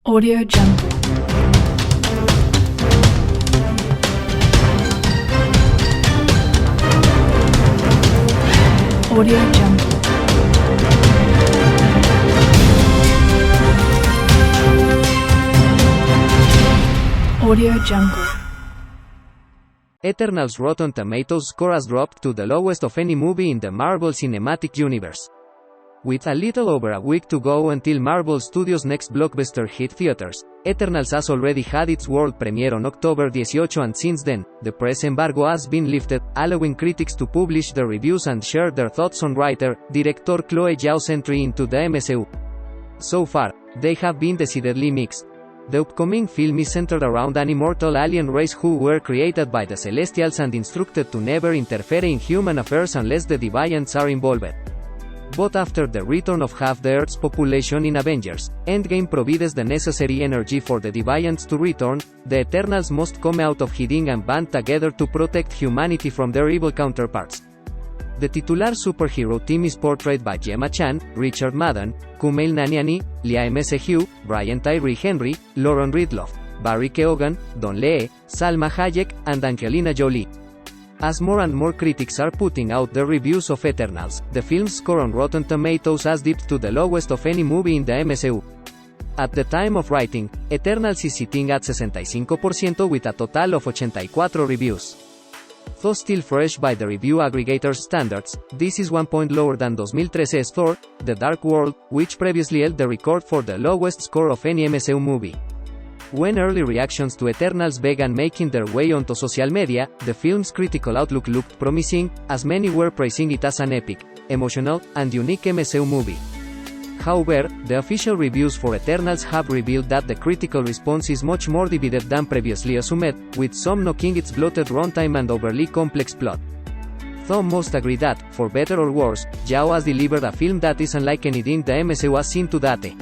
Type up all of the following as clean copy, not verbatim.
Audio Jungle. Audio Jungle. Audio Jungle. Eternal's Rotten Tomatoes score has dropped to the lowest of any movie in the Marvel Cinematic Universe. With a little over a week to go until Marvel Studios' next blockbuster hit theaters, Eternals has already had its world premiere on October 18 and since then, the press embargo has been lifted, allowing critics to publish their reviews and share their thoughts on writer-director Chloe Zhao's entry into the MCU. So far, they have been decidedly mixed. The upcoming film is centered around an immortal alien race who were created by the Celestials and instructed to never interfere in human affairs unless the Deviants are involved. But after the return of half the Earth's population in Avengers Endgame provides the necessary energy for the Deviants to return, the Eternals must come out of hiding and band together to protect humanity from their evil counterparts. The titular superhero team is portrayed by Gemma Chan, Richard Madden, Kumail Nanjiani, Lia MCU, Brian Tyree Henry, Lauren Ridloff, Barry Keoghan, Don Lee, Salma Hayek, and Angelina Jolie. As more and more critics are putting out their reviews of Eternals, the film's score on Rotten Tomatoes has dipped to the lowest of any movie in the MCU. At the time of writing, Eternals is sitting at 65% with a total of 84 reviews. Though still fresh by the review aggregator's standards, this is 1 point lower than 2013's Thor: The Dark World, which previously held the record for the lowest score of any MCU movie. When early reactions to Eternals began making their way onto social media, the film's critical outlook looked promising, as many were praising it as an epic, emotional, and unique MCU movie. However, the official reviews for Eternals have revealed that the critical response is much more divided than previously assumed, with some knocking its bloated runtime and overly complex plot. Though most agree that, for better or worse, Zhao has delivered a film that is unlike anything the MCU has seen to date.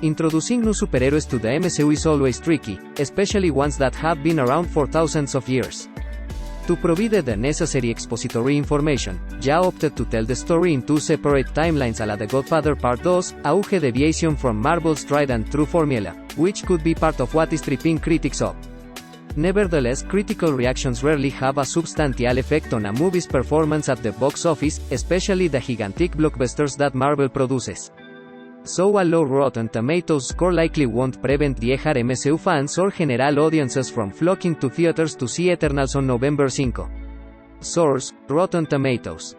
Introducing new superheroes to the MCU is always tricky, especially ones that have been around for thousands of years. To provide the necessary expository information, Zhao opted to tell the story in two separate timelines a la The Godfather Part 2, a huge deviation from Marvel's tried and true formula, which could be part of what is tripping critics up. Nevertheless, critical reactions rarely have a substantial effect on a movie's performance at the box office, especially the gigantic blockbusters that Marvel produces. So a low Rotten Tomatoes score likely won't prevent diehard MCU fans or general audiences from flocking to theaters to see Eternals on November 5. Source: Rotten Tomatoes.